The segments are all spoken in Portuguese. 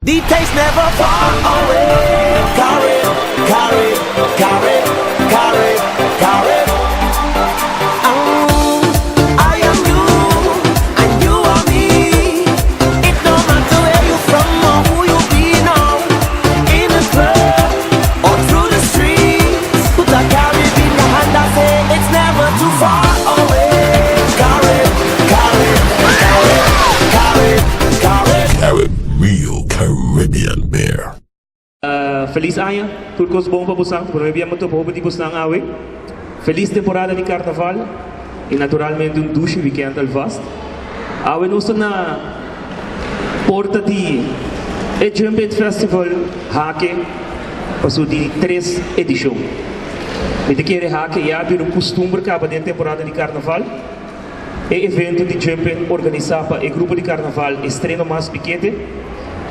The taste never far away. Carry, carry, carry, carry, carry. I am you, and you are me. It don't matter where you from or who you be now. In the club or through the streets, put a carry in your hand and say it's never too far away. Carry, carry, carry, carry, carry. Carry real Caribbean beer. Feliz año, turcos bom para buscar, por bem muito bom para buscar awe. Feliz temporada de carnaval e naturalmente duche weekend al vast. Awe nós na porta de Jumping Festival Hake passou de 3 edições. Me te querer Hake já vir costume para dentro temporada de carnaval. E evento de Jumping organizado para o grupo de carnaval Estreno Mais Piquete.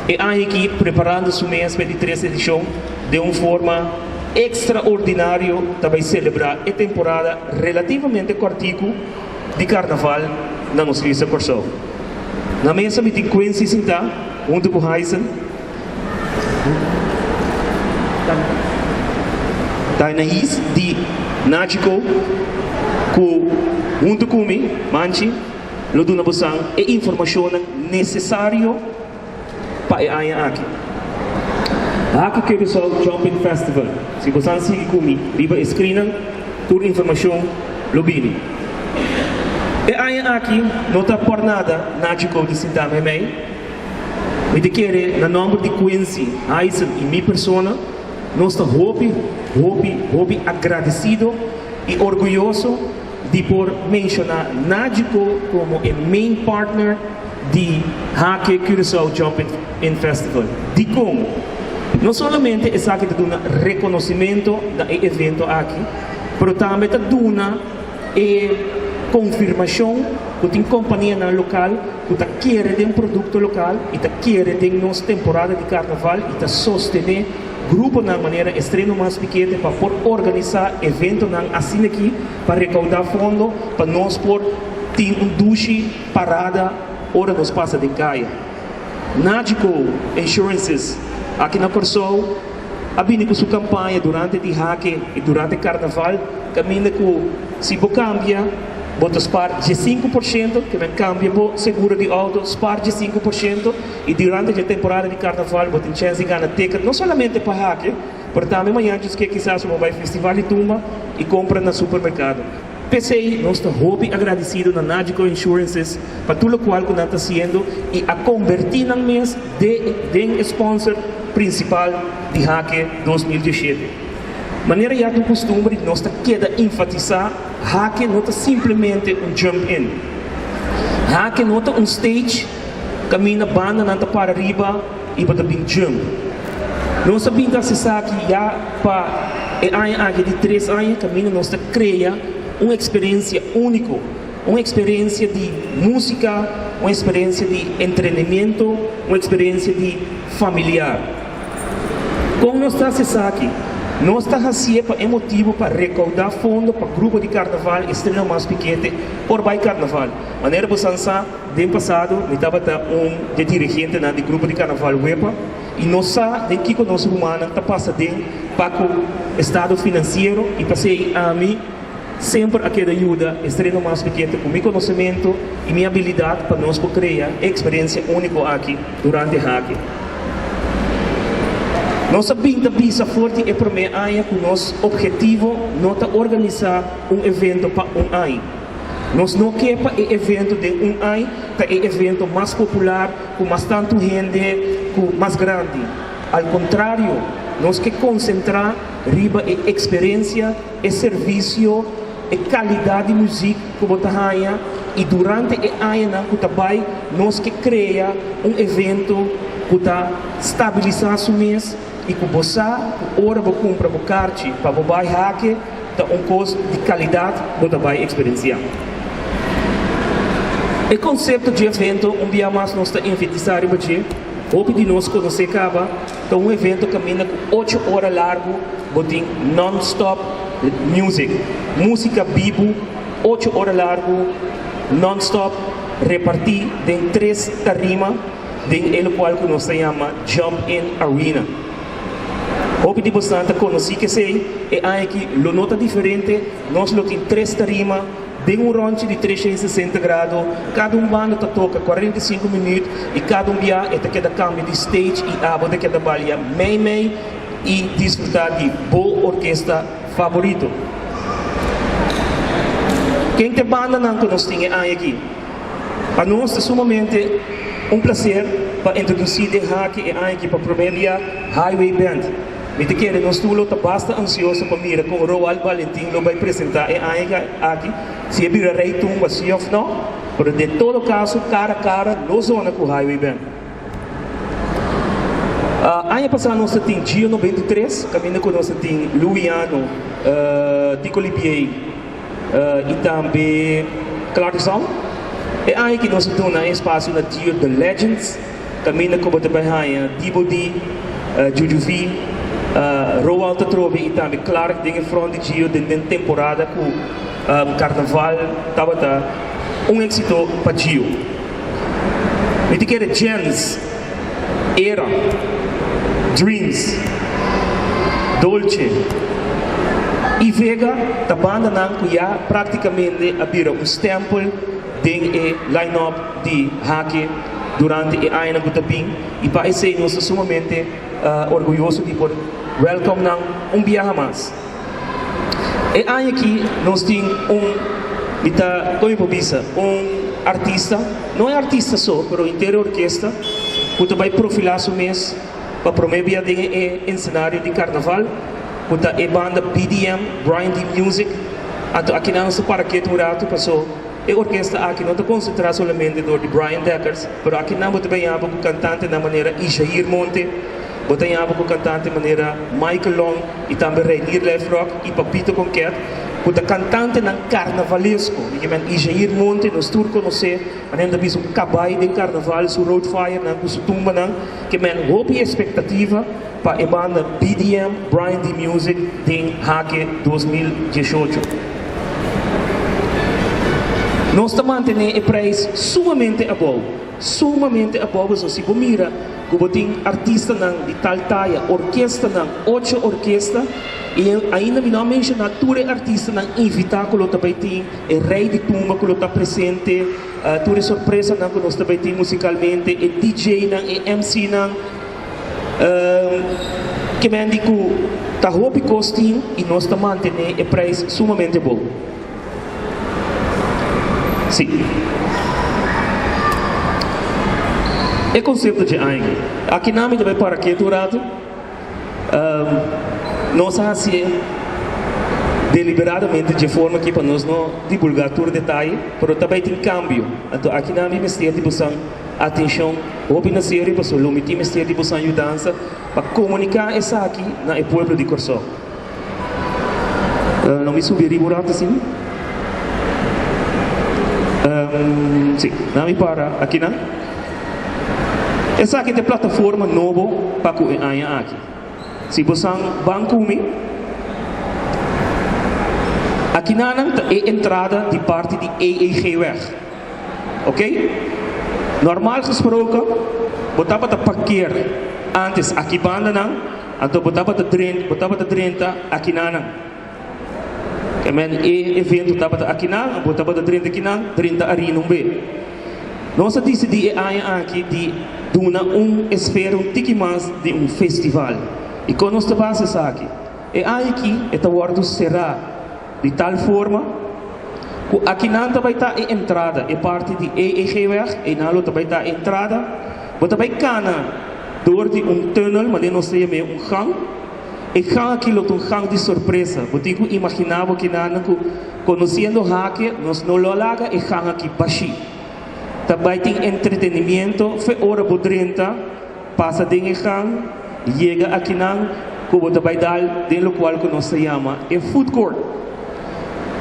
E a equipe preparando-se mês para a 3 edição de uma forma extraordinária para celebrar a temporada relativamente curtico de carnaval na nossa Corção. Na mesa me tem Quincy Sinta, junto com Heisen. Tainais de Nachico, junto com mim, Manchi, Loduna Busang, e informação necessária para a aqui. Aqui que pessoal Jumping Festival. Se você sigue comigo, riba escreenam toda informação lobini. E aí aqui não está por nada na Chico de Sintama Mei. Me te querer na nome de Quincy, Eisen e minha persona, nós está hobby agradecido e orgulhoso de por mencionar Nagico como o main partner de Hake Curaçao Jumping Festival. De como? Não somente é aqui de dar reconhecimento do evento aqui, mas também de dar confirmação que tem companhia na local que quer de um produto local e quer de nossa temporada de carnaval e sostener grupo na maneira Estreno Mais Piquete para organizar evento assim aqui para recaudar fundo para nós por ter duche parada hora nos passa de caia. Nagico Insurances aqui na Corção abine com sua campanha durante o Hake e durante o carnaval caminha com se você cambia bota spar de 5%, que vem cambia o seguro de auto, spar de 5%, e durante a temporada de carnaval, você tem chance de ganhar ticket, não somente para Hake, mas também amanhã, que quizás você vai ao festival de Tumba e compra no supermercado. PCI, nós estamos hobby agradecido na Nagico Insurances para tudo o qual que nós estamos fazendo e a convertir no mês de sponsor principal de Hake 2017. Maneira já do costume, nós queda enfatizar Hake não é simplesmente jump-in. Hake não é stage, caminha banda não para arriba e para bem jump. Nós sabemos que se aqui já para de 3 anos, caminha nós cria uma experiência única, uma experiência de música, uma experiência de entretenimento, uma experiência de familiar. Como nós estamos aqui, nós estamos emotivo para recaudar fundo para o grupo de carnaval Estreno Mais Piquete por Bai Carnaval. Maneira que você sabe, no passado, eu estava de dirigente do grupo de carnaval UEPA e nós sabemos que o nosso humano está passando para o estado financeiro e passei a mim sempre aquela ajuda Estreno Mais Piquete com meu conhecimento e minha habilidade para nós criar experiência única aqui durante o Hake. Nossa vinda visa forte é para mim que o nosso objetivo não é organizar evento para ano. Nós não queremos evento de ano, que é evento mais popular, com mais tanto gente, com mais grande. Ao contrário, nós queremos concentrar riba a experiência, a serviço, a qualidade de música que você tem e durante o ano que também nós queremos criar evento que está estabilizar o mês e que você, hora você compra o carte para você vai Hake, está custo de qualidade que você vai experienciar. O conceito de evento, dia mais nós estamos enfatizando para você, ou de nós conhecer acaba, é evento que caminha com 8 horas largo, você tem non-stop music, música vivo, 8 horas largo, non-stop, repartir em 3 tarimas, em el cual que nós se chama Jump In Arena. Hope de bastante conheci que sei, e aqui lo nota diferente, nós lo tem 3 tarimas, tem ronde de 360 graus, cada banda toca 45 minutos e cada dia é que cambia de stage e abo de que balha meio e desfrutar de boa orquestra favorito. Quem tem banda não conhece aqui. Para nós é sumamente prazer para introduzir de aqui para promover Highway Band. Me te quero, nós tudo está bastante ansioso para mirar com o Roald Valentim lo vai apresentar aqui. Se é vir rei tumba, sim ou não, mas de todo caso, cara a cara, nós zona com o Highway Band. Ano passado nós tínhamos Gio 93, caminho com nós tínhamos Luiano, Tico Libier e também Clarkson. E aí que nós temos um espaço na Gio The Legends, caminho com o Bahanha, Dibo D, Juju V, Roald Trobe e também Clark, em frente de Gio, de temporada com Carnaval, estava êxito para Gio. E te quero Jens, Era, Dreams, Dolce e Vega, a banda não já praticamente abriu um stempel de line-up de Hake durante o ano do Tapim e para isso nós somos sumamente orgulhosos de poder welcome viagem mais. E aí aqui nós temos artista, não é artista só, mas inteira orquestra, que vai profilar o mês para promover o cenário de carnaval, que é a banda BDM, Brian D Music, aqui não se para que durante passou. A orquestra aqui não está concentrada somente do Brian Deckers, mas aqui não também há com o cantante da maneira Ishair Monte, também há com o cantante da maneira Michael Long e também Rainier Lefrock e Papito Conquet, com o cantante na carnavalesco, que é Ishair Monte, nós todos conhecemos, ainda visto um cabai de carnaval, su Roadfire, com su tumba, que é uma expectativa para a banda BDM, Brian D Music, de Hake 2018. Nós estamos mantendo o preço sumamente above, se você mira, que tem artista de tal talla, orquestra, 8 orquestras, e ainda não mencionar todos os artistas invitados que também tem, o rei de tumba que está presente, todas as surpresas que nós também tem musicalmente, o DJ, o MC, que me diz que está roupa e costinho, e nós estamos mantendo o preço sumamente bom. Sim. É conceito de ANG. Aqui na minha também para que durado, nós assim deliberadamente de forma que para nós não divulgar todo o detalhe, mas também tem cambio. Então aqui na minha Ministério de Busan, atenção, houve na série para o Ministério de Busan e dança para comunicar essa aqui no povo de Corsó. Não me subir buraco assim? Sim, não me para aqui não. Essa aqui é plataforma nova para que a aqui. Se você banco aqui não é entrada de parte de EEG weg, ok? Normal gesproken, você pode parquear antes aqui banda não, então você pode 30 aqui não. Kemen evento dapat akinan, bota bota 30 akinan, 30 ari numbe. Nós decidimos aqui de dar esfera tiki mais de festival. E quando nós estamos aqui, aqui é o guardo será de tal forma que aqui não vai estar a entrada, é parte de EEG weg, e não vai estar a entrada, bota vai cana door de tunnel, mas não sei gang. E gang aquilo é gang de surpresa. Porque eu imaginava que conhecendo Hake, nós não lo laga e gang aqui baixi. Também tem entretenimento, foi hora por 30, passa dentro do gang, chega aqui não, que você vai dar dentro do qual nós se chama é food court.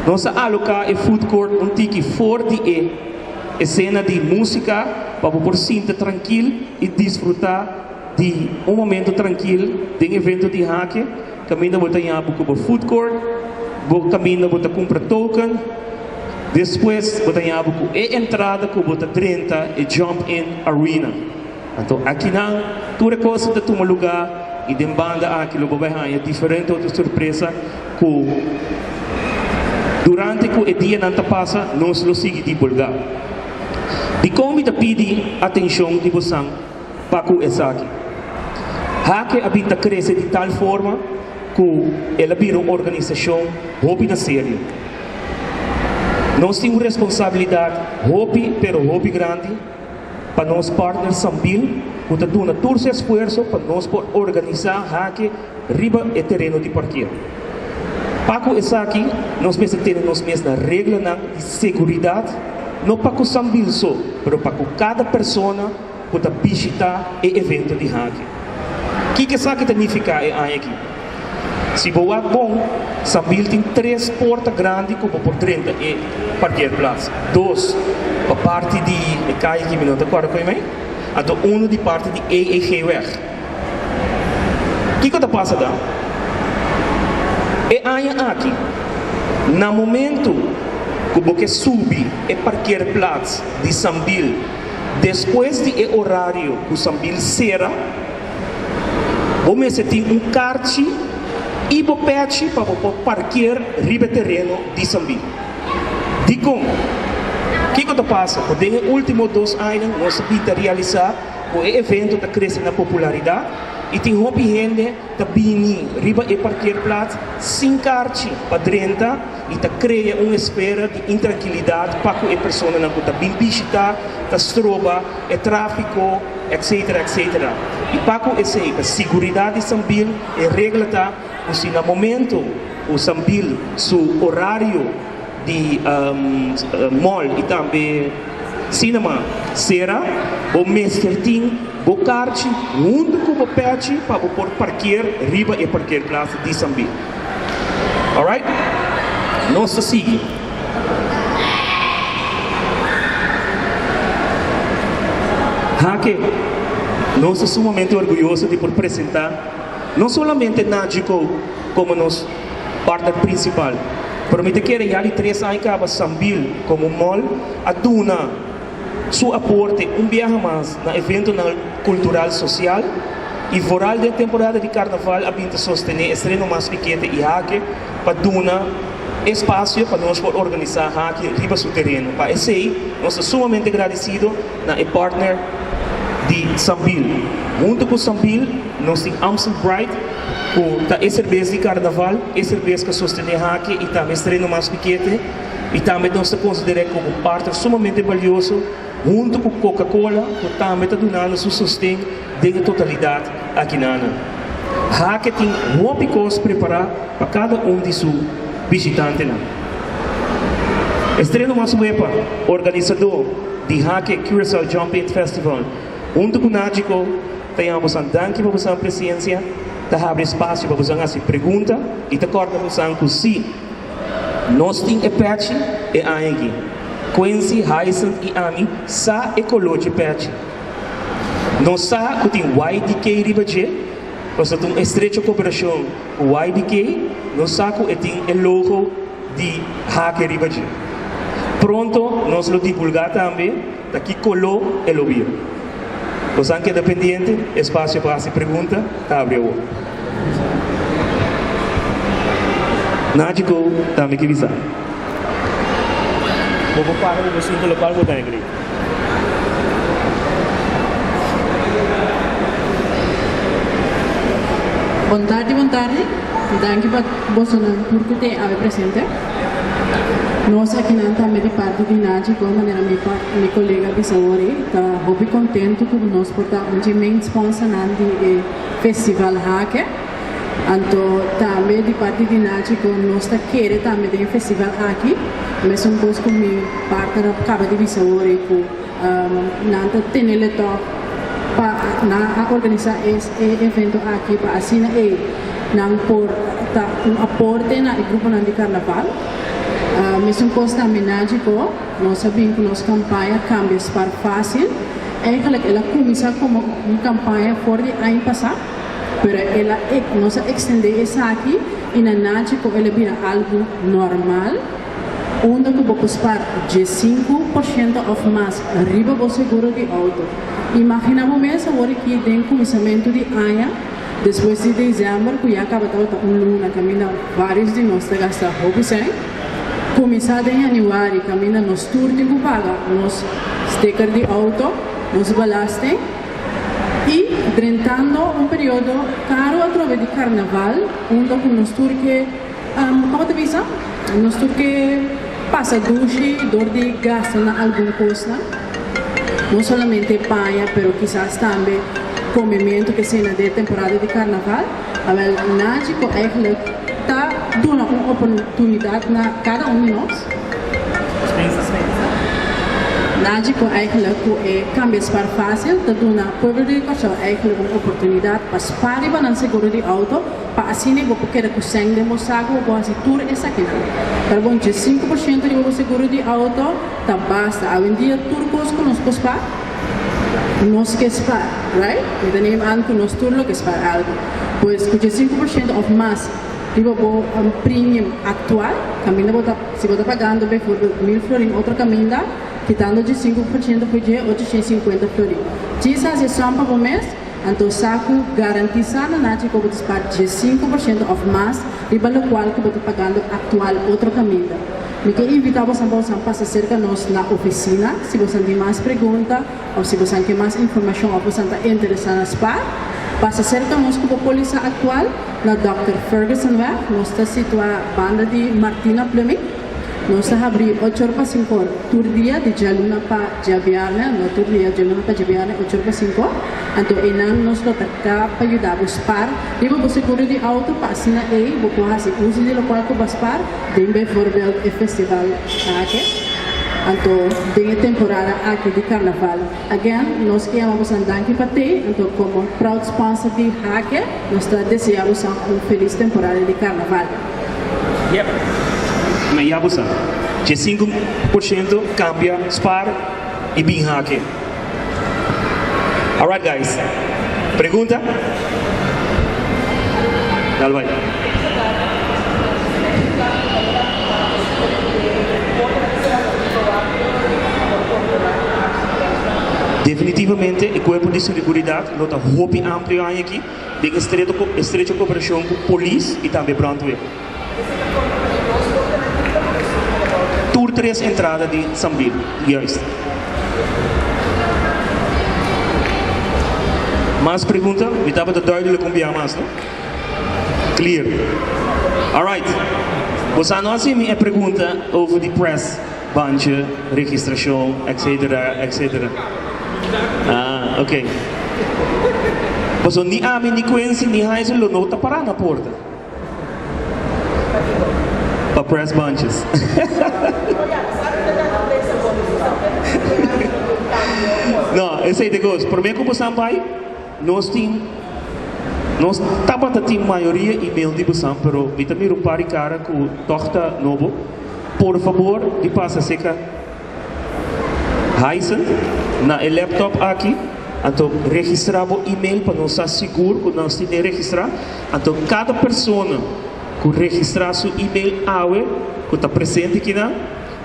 Nós alocar é food court tique fora de cena de música para por sentir tranquilo e desfrutar de momento tranquilo de evento de Hake, caminho bota em o food court, caminho bota compra token, depois bota em a entrada que bota 30 e jump in arena. Então, aqui não, toda coisa da tua lugar e de banda aqui, logo vai ganhar diferente outra surpresa que durante que o dia não passa, nós lo sigue divulgar. E como te pedi atenção de você para que essa aqui. Hake habita cresce de tal forma que ela vira uma organização hobby na série. Nós temos responsabilidade hobby, pero hobby grande, para nós partners Sambil, que está dando todo esse esforço para nós organizar Hake riba e terreno de parqueiro. Para essa aqui, nós temos na regra de segurança, não para o Sambil só, mas para cada pessoa que está visitar o evento de Hake. O que isso aqui significa aqui? Se você é bom, Sambil tem 3 portas grandes como por 30 e parqueiro plaza. 2 para parte de caia que me não está claro com mim. Então 1 de parte de EEG-weg. O que está passando? E aí aqui, no momento que você sube e parqueiro plaza de Sambil, depois do horário que o Sambil será, você tem karte e você pede para parquear riba terreno de Sambil. De como? O que passa? Porque nos últimos 2 anos, nós vamos realizar o evento que cresce na popularidade e tem muita gente que vem riba e parquear plaats sem karte para dentro e cria uma esfera de intranquilidade para que a pessoa não possa visitar, que estroba, o tráfico, etc. E para que a segurança de Sambil é reglada, se no momento o Sambil, seu horário de mall e também cinema será, o mestre tem o karte, onde o pede para o parquear riba e parquear plaza de Sambil. Alright? Nós seguimos. Hake, nós somos sumamente orgulhosos de apresentar não somente Nágico como nosso partner principal, mas que já há 3 anos que Sambil como mall aduna seu aporte viaje mais no evento cultural social e fora da temporada de carnaval a pinta sostener estreno mais pequeno e Hake para dar espaço para nós organizar Hake riba seu terreno. Para esse aí, nós somos sumamente agradecidos na partner de Sambil. Junto com Sambil, nós temos Amstel Bright, que é cerveja de carnaval, é cerveja que sustém Hake e também estreno mais pequeno. E também nós consideramos como partner sumamente valioso, junto com Coca-Cola, que também está dando seu sustento de totalidade aqui na Ana. Hake tem muitas coisas preparadas para cada de seus visitantes. Estreno mais wepa, organizador de Hake Curaçao Jumping Festival, junto com o Nágico, temos um danke para a presença, abre espaço para você fazer pergunta e acorda com você que se nós temos patch e aqui. Quincy, Hyson e Ami sa ecology patch. Nós sa que tem YDK ribaje, nós temos estreita cooperação com YDK, nós sa que tem o logo de Hake ribaje. Pronto, nós lo divulgar também, daqui colou e lo viu. Você que é dependente, espaço para fazer pergunta, abre o. Nágico também que visar. Vou parar o assunto local vou dar em grego. Boa tarde. Danke para você por ter a presente. Nós aqui na também de parte de Nágico, maneira minha colega Bisaori, está muito contente com nós por estar um main sponsor do festival Hake. Então, também de parte de Nágico, nós está querendo também de festival aqui, mas um pouco com minha partner acaba de Bisaori, que não tem ele para organizar esse evento aqui para assim não por um aporte na grupo de carnaval. Mas um pouco também Nágico, nós sabemos que nossa campanha cambia para fácil. Ela começa como uma campanha por de ano passado. Pero ela nos extende essa aqui e na Nágico ela vira algo normal, onde que vamos pagar 5% of mais riba do seguro de auto. Imaginamos mesmo agora que tem começamento de ano, depois de dezembro, que já acaba de luna, caminha vários de nós gastar roupas, começar em janeiro, caminha nos tour de paga, nos sticker de auto, nos balaste, e durante um período caro através de carnaval, onde nos tour que, como te visa, nos tour que passa duche, dor de gasto na alguma coisa, não somente paia, mas quizás também comimento que seja de temporada de carnaval, a Nático eigenlijk está dando uma oportunidade na cada de nós. Nático eigenlijk cambia para fácil, está dando a povo de educação eigenlijk uma oportunidade para sparar para seguro de auto, para assim não porque com sangue de moçago ou assim tudo essa aqui. Para bom 5% de o seguro de auto, tá basta. Hoje em dia tudo conosco nos pospa. Nos que spar, right? Então nem antes nos turno que spar algo. Pois com 5% ou mais, tipo um premium atual, caminha bota se bota pagando bem por 1.000 florin outra caminha, quitando de 5% por dia 850 florin. Diz a sessão para o mês, então saco garantizado na que você spar de 5% ou mais, riba no qual que você pagando atual outra caminha. Me que invitar você a passar cerca nós na oficina, se você tem mais perguntas ou se você quer mais informação ou você está interessado na SPA, passa cerca nós com a polícia atual na Dr. Ferguson Weg, nós está situada a banda de Martina Plumbing, nós está abrir 8 horas para 5 horas, tur dia de Jaluna para Javiane, no tur dia de Jaluna para Javiane 8 horas para 5 horas, então enam nós está para ajudar a SPA, e o seguro de auto para assinar aí, vou fazer uso de local que você SPA, tem voorbeeld o festival aqui. Então, tem a temporada aqui de carnaval. Again, nós queremos dar para ti, então como proud sponsor de Hake, nós desejamos uma feliz temporada de carnaval. Yep. Mas já você, de 5% cambia SPAR e bem Hake. Alright guys, pergunta? Dale vai. Definitivamente, o Corpo de Seguridade nota roupa amplo aqui, tem estreita cooperação com a polícia e também brandweer. Tour 3 entrada de Sambil, juist. Mais pergunta? Me estava duidelijk om bij mais, não? Clear. Alright. Você não assim me pergunta over the press, bandje, registração, etc, etc. Ah, ok. Você ni amin ni Quincy ni Hazel lo nota para na porta. Para press bunches. Não, esse é de gosto. Por mim como sampai, nós tava a maioria e-mail de você, pero me também pare cara com torta novo. Por favor, de passa seca. Heisen na laptop aqui, então registrar o e-mail para nós estar seguro que nós temos que registrar. Então cada pessoa que registrar seu e-mail que está presente aqui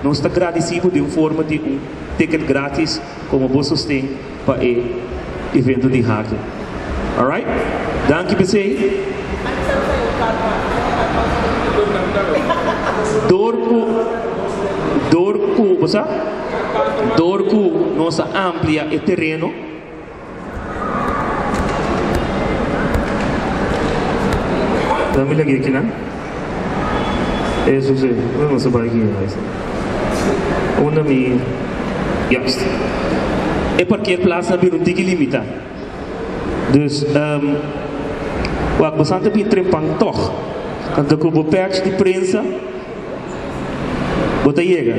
nós está agradecido de uma forma de um ticket grátis como você tem para o evento de Hake. Alright? Danke você. Dorco, nossa amplia e terreno. Dá-me lagi aqui, né? Isso, sim. Vamos subir aqui. Onde juist. E parkeerplaats hebben we een dikke limita. Dus, wat we zijn te trempang toch. Want ik heb patch die prensa. Wat llega.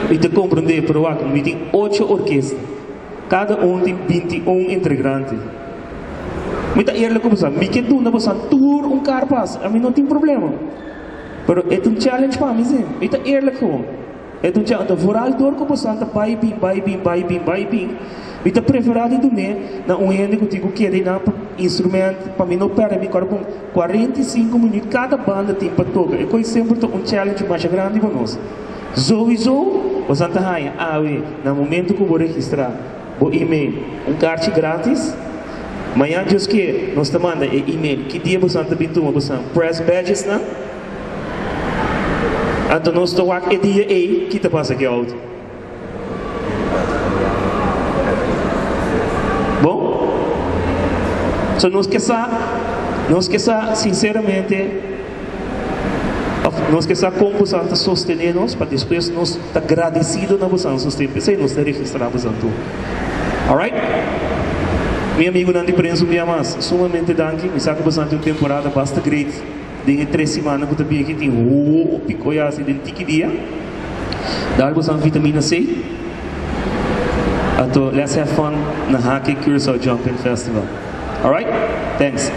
E te compreender, pero we tem 8 orquestas. Cada tem 21 integrantes. Mas tá eerlijk op me que doen dat we tour carpas, a mim não tem problema. Pero é challenge para mim, sim. Mas tá eerlijk gewoon. É challenge, vooral door que você tá vai bem. Mas tá preferado do na gente que digo que é na instrumento para mim não perde, me corpo 45 minutos cada banda tem para tocar. É coisa sempre um challenge mais grande para nós. Sowieso, você está aí, no momento que eu vou registrar, vou e-mail, carte grátis. Amanhã, Deus que nós te manda e-mail. Que dia você está vindo? Você press badges, né? Então, nós estamos aqui dia aí, que te passa aqui out. Bom? So, nós queremos, sinceramente, nós queremos como você está sustentando nós, para depois nós estar agradecidos na você sustentar, sem nós registrar você tudo. Alright? Meu amigo Nandi Prenso, me amas, sumamente danke, me sabe bastante uma temporada bastante great. Dengue 3 semanas que eu aqui tem picoia assim de tiki dia. Dar bastante vitamina C. Ato let's have fun na Haki Curacao Jumping Festival. Alright? Thanks.